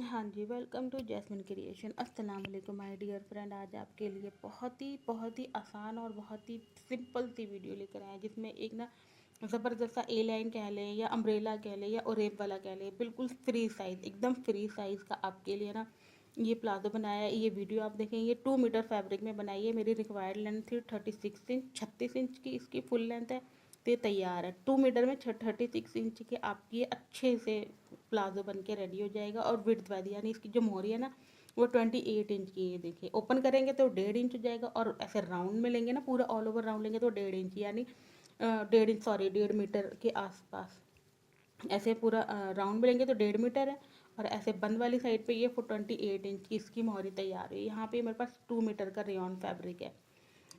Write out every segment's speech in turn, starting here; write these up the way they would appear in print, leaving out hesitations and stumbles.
हाँ जी, welcome to jasmine creation. अस्सलाम वालेकुम माय डियर फ्रेंड। आज आपके लिए बहुत ही आसान और बहुत ही सिंपल सी वीडियो लेकर आए हैं, जिसमें एक ना ज़बरदस्त सा ए लाइन कह लें या अम्ब्रेला कह लें या ओरेप वाला कह लें, बिल्कुल फ्री साइज़, एकदम फ्री साइज़ का आपके लिए ना ये प्लाजो बनाया है। ये वीडियो आप देखें, ये 2 मीटर फैब्रिक में बनाई है। मेरी रिक्वायर्ड लेंथ थी 36 इंच, 36 इंच की इसकी फुल लेंथ है। तो ये तैयार है 2 मीटर में 36 इंच के आपकी ये अच्छे से प्लाजो बन के रेडी हो जाएगा। और विड्थ वाइज यानी इसकी जो मोहरी है ना वो 28 इंच की है। देखिए ओपन करेंगे तो 1.5 इंच हो जाएगा, और ऐसे राउंड में लेंगे ना, पूरा ऑल ओवर राउंड लेंगे तो 1.5 इंच, यानी 1.5 इंच, सॉरी 1.5 मीटर के आसपास। ऐसे पूरा राउंड में लेंगे तो 1.5 मीटर है। और ऐसे बंद वाली साइड पे ये 28 इंच की इसकी मोहरी तैयार है। यहाँ पे मेरे पास 2 मीटर का रेयॉन फैब्रिक है।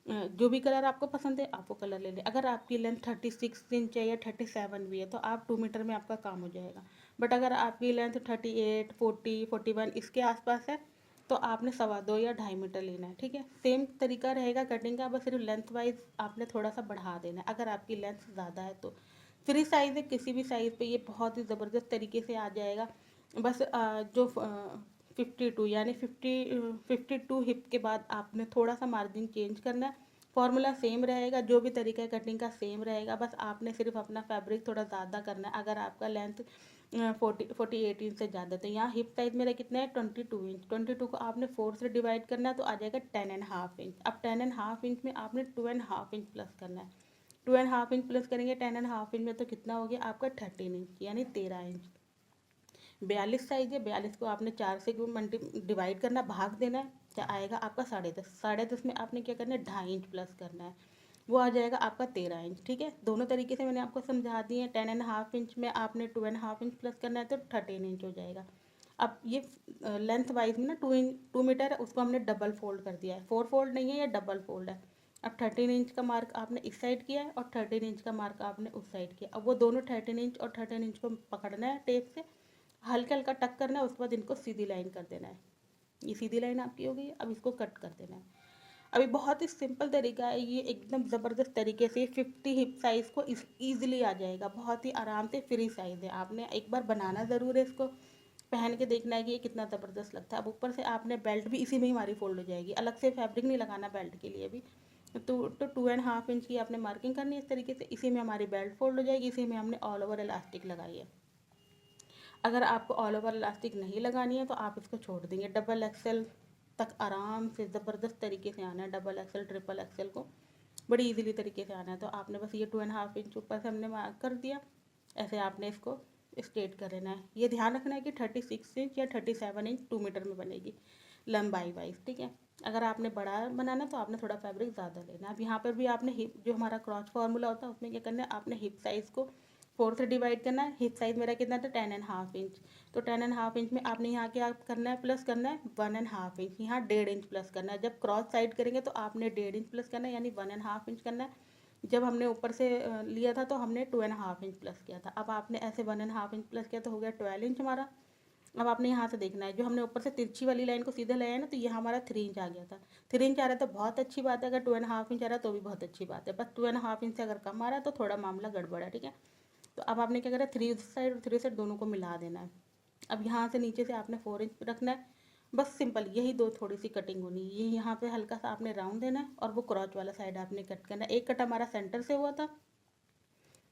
जो भी कलर आपको पसंद है आप वो कलर ले लें। अगर आपकी लेंथ 36 इंच है या 37 भी है तो आप 2 मीटर में आपका काम हो जाएगा। बट अगर आपकी लेंथ 38, 40, 41 इसके आसपास है तो आपने 2.25 या 2.5 मीटर लेना है। ठीक है, सेम तरीका रहेगा कटिंग का, बस सिर्फ लेंथ वाइज आपने थोड़ा सा बढ़ा देना है। अगर आपकी लेंथ ज़्यादा है तो फ्री साइज़ है, किसी भी साइज़ पे ये बहुत ही ज़बरदस्त तरीके से आ जाएगा। बस जो 52 यानी 52 हिप के बाद आपने थोड़ा सा मार्जिन चेंज करना है। फॉर्मूला सेम रहेगा, जो भी तरीका है कटिंग का सेम रहेगा, बस आपने सिर्फ अपना फैब्रिक थोड़ा ज़्यादा करना है। अगर आपका लेंथ 48 इंच से ज़्यादा, तो यहाँ हिप साइज मेरा कितना है 22 इंच। 22 को आपने 4 से डिवाइड करना है तो आ जाएगा 10.5 इंच। अब 10.5 इंच में आपने 2.5 इंच प्लस करना है। 2.5 इंच प्लस करेंगे 10.5 इंच में तो कितना हो गया आपका 13 इंच, यानी 13 इंच। 42 साइज है, 42 को आपने 4 से मल्टी डिवाइड करना, भाग देना है, क्या आएगा आपका 10.5। 10.5 में आपने क्या करना है 2.5 इंच प्लस करना है, वो आ जाएगा आपका 13 इंच। ठीक है, दोनों तरीके से मैंने आपको समझा दिए हैं। 10.5 इंच में आपने 2.5 इंच प्लस करना है तो 13 इंच हो जाएगा। अब ये लेंथ वाइज में ना 2 मीटर है, उसको हमने डबल फोल्ड कर दिया है। 4 फोल्ड नहीं है, ये डबल फोल्ड है। अब 13 इंच का मार्क आपने इस साइड किया है और 13 इंच का मार्क आपने उस साइड किया। अब वो दोनों 13 इंच और 13 इंच को पकड़ना है टेप से, हल्का हल्का टक करना है, उसके बाद इनको सीधी लाइन कर देना है। ये सीधी लाइन आपकी हो गई है, अब इसको कट कर देना है। अभी बहुत ही सिंपल तरीका है ये, एकदम ज़बरदस्त तरीके से 50 हिप साइज़ को इस ईजिली आ जाएगा, बहुत ही आराम से। फ्री साइज़ है, आपने एक बार बनाना ज़रूर है इसको, पहन के देखना है कि ये कितना ज़बरदस्त लगता है। अब ऊपर से आपने बेल्ट भी इसी में ही हमारी फोल्ड हो जाएगी, अलग से फैब्रिक नहीं लगाना बेल्ट के लिए भी। तो 2.5 इंच की आपने मार्किंग करनी है इस तरीके से, इसी में हमारी बेल्ट फोल्ड हो जाएगी, इसी में हमने ऑल ओवर इलास्टिक लगाई है। अगर आपको ऑल ओवर इलास्टिक नहीं लगानी है तो आप इसको छोड़ देंगे। डबल एक्सेल तक आराम से ज़बरदस्त तरीके से आना है, डबल एक्सेल ट्रिपल एक्सेल को बड़ी इजीली तरीके से आना है। तो आपने बस ये 2.5 इंच ऊपर से हमने मार्क कर दिया, ऐसे आपने इसको स्ट्रेट कर लेना है। ये ध्यान रखना है कि 36 इंच या 37 इंच 2 मीटर में बनेगी लंबाई वाइज। ठीक है, अगर आपने बड़ा बनाना तो आपने थोड़ा फैब्रिक ज़्यादा लेना है। अब यहाँ पर भी आपने हिप, जो हमारा क्रॉच फार्मूला होता है उसमें क्या करना है, आपने हिप साइज़ को 4 से डिवाइड करना है। हिप साइज़ मेरा कितना था 10.5 इंच, तो 10.5 इंच में आपने यहाँ क्या करना है, प्लस करना है 1.5 इंच, यहाँ 1.5 इंच प्लस करना है। जब क्रॉस साइड करेंगे तो आपने 1.5 इंच प्लस करना है, यानी 1.5 इंच करना है। जब हमने ऊपर से लिया था तो हमने 2.5 इंच प्लस किया था। अब आपने ऐसे 1.5 इंच प्लस किया तो हो गया 12 इंच हमारा। अब आपने यहाँ से देखना है, जो हमने ऊपर से तिरछी वाली लाइन को सीधे लाया है ना, तो ये हमारा 3 इंच आ गया था। 3 इंच आ रहा है तो बहुत अच्छी बात है, अगर 2.5 इंच आ रहा है तो भी बहुत अच्छी बात है। बस 2.5 इंच से अगर कम आ रहा है तो थोड़ा मामला गड़बड़ है। ठीक है, तो अब आपने क्या करा, 3 साइड और 3 साइड दोनों को मिला देना है। अब यहाँ से नीचे से आपने 4 इंच रखना है। बस सिंपल यही दो थोड़ी सी कटिंग होनी है। ये यहाँ पे हल्का सा आपने राउंड देना है और वो क्रॉच वाला साइड आपने कट करना है। एक कट हमारा सेंटर से हुआ था,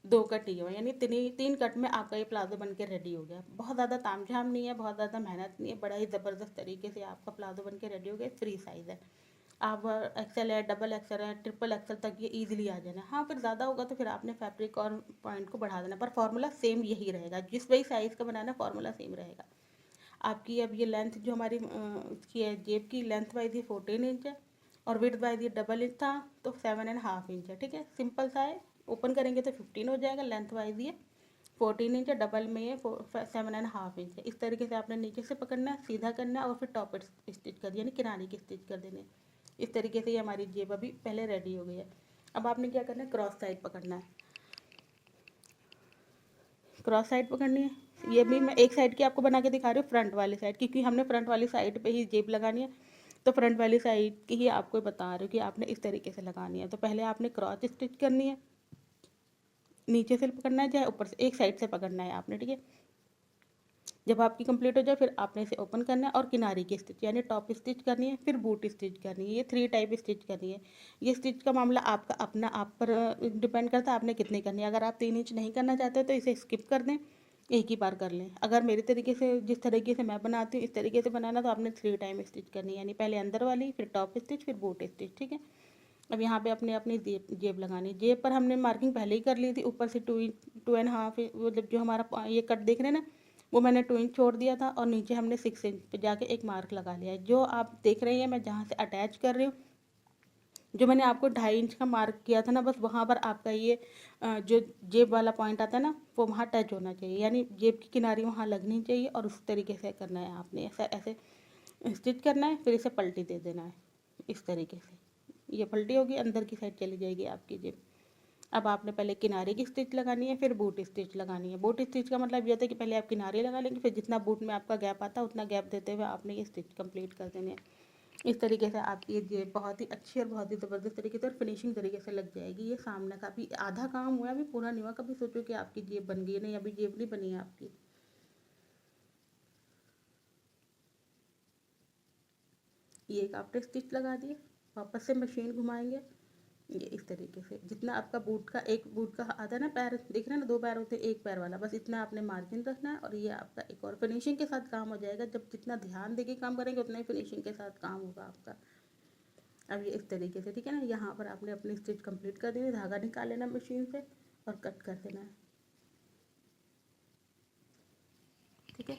2 कट ये हुआ, यानी 3 कट में आपका ये प्लाजो बन के रेडी हो गया। बहुत ज़्यादा तामझाम नहीं है, बहुत ज़्यादा मेहनत नहीं है, बड़ा ही ज़बरदस्त तरीके से आपका प्लाजो बन के रेडी हो गया। फ्री साइज़ है, आप एक्सेल है, डबल एक्सेल है, ट्रिपल एक्सेल तक ये इजीली आ जाना। हाँ, फिर ज़्यादा होगा तो फिर आपने फैब्रिक और पॉइंट को बढ़ा देना, पर फॉर्मूला सेम यही रहेगा, जिस वही साइज़ का बनाना फॉर्मूला सेम रहेगा। आपकी अब ये लेंथ जो हमारी इसकी है जेब की, लेंथ वाइज ये 14 इंच है और विड्थ वाइज ये डबल इंच था, तो 7.5 इंच है। ठीक है, सिंपल सा है। ओपन करेंगे तो 15 हो जाएगा, लेंथ वाइज ये 14 इंच है, डबल में ये 7.5 इंच है। इस तरीके से आपने नीचे से पकड़ना है, सीधा करना है और फिर टॉप स्टिच कर दिया, यानी किनारे की स्टिच कर देने। इस तरीके से ये हमारी जेब अभी पहले रेडी हो गई है। अब आपने क्या करना है, क्रॉस साइड पकड़ना है, क्रॉस साइड पकड़नी है। ये भी मैं एक साइड की आपको बना के दिखा रही हूँ, फ्रंट वाली साइड, क्योंकि हमने फ्रंट वाली साइड पे ही जेब लगानी है, तो फ्रंट वाली साइड की ही आपको बता रही हूँ कि आपने इस तरीके से लगानी है। तो पहले आपने क्रॉस स्टिच करनी है, नीचे से पकड़ना है चाहे ऊपर से, एक साइड से पकड़ना है आपने। ठीक है, जब आपकी कंप्लीट हो जाए फिर आपने इसे ओपन करना है और किनारे की स्टिच यानी टॉप स्टिच करनी है, फिर बूट स्टिच करनी है। ये 3 टाइप स्टिच करनी है। ये स्टिच का मामला आपका अपना आप पर डिपेंड करता है आपने कितनी करनी है। अगर आप 3 इंच नहीं करना चाहते तो इसे स्किप कर दें, एक ही बार कर लें। अगर मेरे तरीके से जिस तरीके से मैं बनाती हूँ इस तरीके से बनाना तो आपने 3 टाइम स्टिच करनी है, यानी पहले अंदर वाली, फिर टॉप स्टिच, फिर बूट स्टिच। ठीक है। अब यहाँ पे अपने अपनी जेब लगानी। जेब पर हमने मार्किंग पहले ही कर ली थी, ऊपर से 2.5 मतलब जो हमारा ये कट देख रहे हैं ना, वो मैंने 2 इंच छोड़ दिया था और नीचे हमने 6 इंच पे जाके एक मार्क लगा लिया है। जो आप देख रही हैं मैं जहाँ से अटैच कर रही हूँ, जो मैंने आपको 2.5 इंच का मार्क किया था ना, बस वहाँ पर आपका ये जो जेब वाला पॉइंट आता है ना, वो वहाँ टच होना चाहिए, यानी जेब की किनारी वहाँ लगनी चाहिए। और उस तरीके से करना है आपने, ऐसा ऐसे स्टिच करना है, फिर इसे पलटी दे देना है इस तरीके से। ये पलटी होगी, अंदर की साइड चली जाएगी आपकी जेब। अब आपने पहले किनारे की स्टिच लगानी है, फिर बूट स्टिच लगानी है। बूट स्टिच का मतलब ये होता है कि पहले आप किनारे लगा लेंगे, फिर जितना बूट में आपका गैप आता है उतना गैप देते हुए आपने ये स्टिच कंप्लीट कर देनी है। इस तरीके से आपकी ये जेब बहुत ही अच्छी और बहुत ही ज़बरदस्त तरीके से और फिनिशिंग तरीके से लग जाएगी। ये सामने का भी आधा काम हुआ है, अभी पूरा नहीं हुआ। कभी सोचो कि आपकी जेब बन गई है, नहीं अभी जेब नहीं बनी है आपकी। ये एक आपने स्टिच लगा दिए, वापस से मशीन घुमाएंगे। ये इस तरीके से जितना आपका बूट का, एक बूट का आता है ना पैर, देख रहे हैं ना 2 पैर होते हैं, एक पैर वाला, बस इतना आपने मार्जिन रखना है और ये आपका एक और फिनिशिंग के साथ काम हो जाएगा। जब जितना ध्यान देके काम करेंगे उतना ही फिनिशिंग के साथ काम होगा आपका। अब ये इस तरीके से, ठीक है ना, यहाँ पर आपने अपनी स्टिच कंप्लीट कर दी, धागा निकाल लेना मशीन से और कट कर देना है। ठीक है।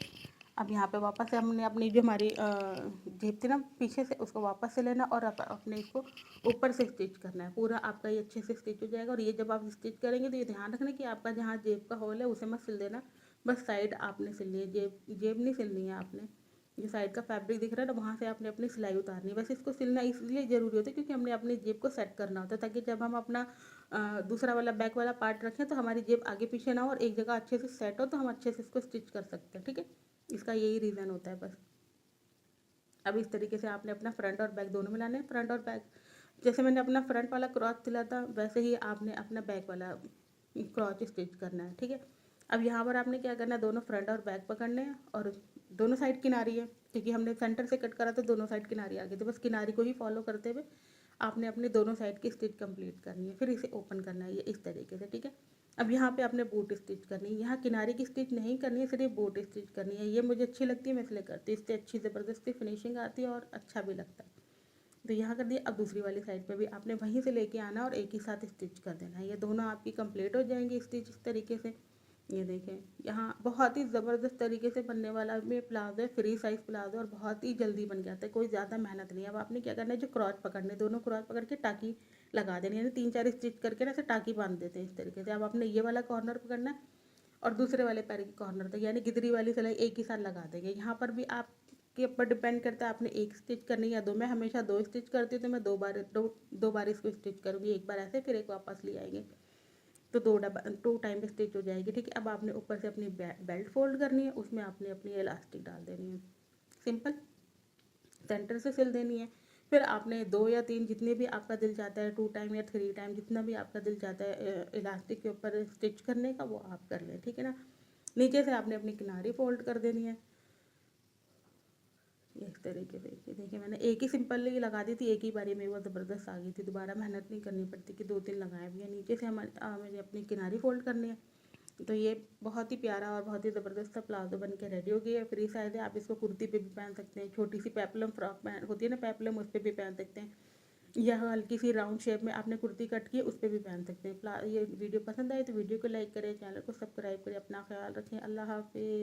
अब यहाँ पे वापस से हमने अपनी जो हमारी जेब थी ना पीछे से, उसको वापस से लेना और अपने इसको ऊपर से स्टिच करना है। पूरा आपका ये अच्छे से स्टिच हो जाएगा। और ये जब आप स्टिच करेंगे तो ये ध्यान रखना कि आपका जहाँ जेब का होल है उसे मत सिल देना, बस साइड आपने सिलनी है, जेब नहीं सिलनी है आपने। जो साइड का फैब्रिक दिख रहा है ना, वहाँ से आपने अपनी सिलाई उतारनी है। वैसे इसको सिलना इसलिए ज़रूरी होता है क्योंकि हमने अपनी जेब को सेट करना होता है, ताकि जब हम अपना दूसरा वाला बैक वाला पार्ट रखें तो हमारी जेब आगे पीछे ना हो और एक जगह अच्छे से सेट हो, तो हम अच्छे से इसको स्टिच कर सकते हैं। ठीक है, इसका यही रीज़न होता है बस। अब इस तरीके से आपने अपना फ्रंट और बैक दोनों मिलाने हैं। फ्रंट और बैक, जैसे मैंने अपना फ्रंट वाला क्रॉच सिला था वैसे ही आपने अपना बैक वाला क्रॉच स्टिच करना है। ठीक है। अब यहाँ पर आपने क्या करना है, दोनों फ्रंट और बैक पकड़ने हैं और दोनों साइड किनारी है, क्योंकि हमने सेंटर से कट करा तो दोनों साइड किनारी आ गई, तो बस किनारी को ही फॉलो करते हुए आपने अपने दोनों साइड की स्टिच कंप्लीट करनी है। फिर इसे ओपन करना है ये इस तरीके से। ठीक है। अब यहाँ पे आपने बूट स्टिच करनी है, यहाँ किनारे की स्टिच नहीं करनी है, सिर्फ बूट स्टिच करनी है। ये मुझे अच्छी लगती है, मैं इसलिए करती हूँ, इससे अच्छी ज़बरदस्ती फिनिशिंग आती है और अच्छा भी लगता है। तो यहाँ कर दिया। अब दूसरी वाली साइड पे भी आपने वहीं से लेके आना और एक ही साथ स्टिच कर देना है। ये दोनों आपकी कंप्लीट हो जाएंगी स्टिच इस तरीके से। ये देखें, यहाँ बहुत ही ज़बरदस्त तरीके से बनने वाला में प्लाजो है, फ्री साइज़ प्लाजो, और बहुत ही जल्दी बन जाता है, कोई ज़्यादा मेहनत नहीं है। अब आपने क्या करना है, जो क्रॉच पकड़ने, दोनों क्रॉच पकड़ के टाकी लगा देनी है, यानी 3-4 स्टिच करके ना ऐसे टाकी बांध देते हैं इस तरीके से। अब आपने ये वाला कॉर्नर पकड़ना है और दूसरे वाले पैर की कॉर्नर तक, यानी गिदरी वाली सिलाई एक ही साथ लगा देंगे। यहाँ पर भी आप के ऊपर डिपेंड करता है आपने एक स्टिच करनी है या दो। मैं हमेशा 2 स्टिच करती हूँ, तो मैं दो बार इसको स्टिच करूँगी, एक बार ऐसे फिर एक वापस ले आएंगे, तो 2 टाइम स्टिच हो जाएगी। ठीक है। अब आपने ऊपर से अपनी बेल्ट फोल्ड करनी है, उसमें आपने अपनी इलास्टिक डाल देनी है, सिंपल सेंटर से सिल देनी है। फिर आपने 2 या 3 जितने भी आपका दिल चाहता है, 2 टाइम या 3 टाइम, जितना भी आपका दिल चाहता है इलास्टिक के ऊपर स्टिच करने का, वो आप कर लें। ठीक है ना। नीचे से आपने अपनी किनारी फोल्ड कर देनी है इस तरीके से। देखिए मैंने एक ही सिंपल ही लगा दी थी, एक ही बारी में वो ज़बरदस्त आ गई थी, दोबारा मेहनत नहीं करनी पड़ती कि 2-3 लगाए भी हैं। नीचे से मुझे अपनी किनारी फोल्ड करनी है। तो ये बहुत ही प्यारा और बहुत ही ज़बरदस्त सा प्लाजो बन के रेडी हो गया है। फ्री साइज़ है, आप इसको कुर्ती पे भी पहन सकते हैं, छोटी सी पेपलम फ्रॉक पहन होती है ना, पेपलम, उस पर भी पहन सकते हैं, यह हल्की सी राउंड शेप में आपने कुर्ती कट की है उस पर भी पहन सकते हैं। ये वीडियो पसंद आए तो वीडियो को लाइक करें, चैनल को सब्सक्राइब करें, अपना ख्याल रखें, अल्लाह हाफिज़।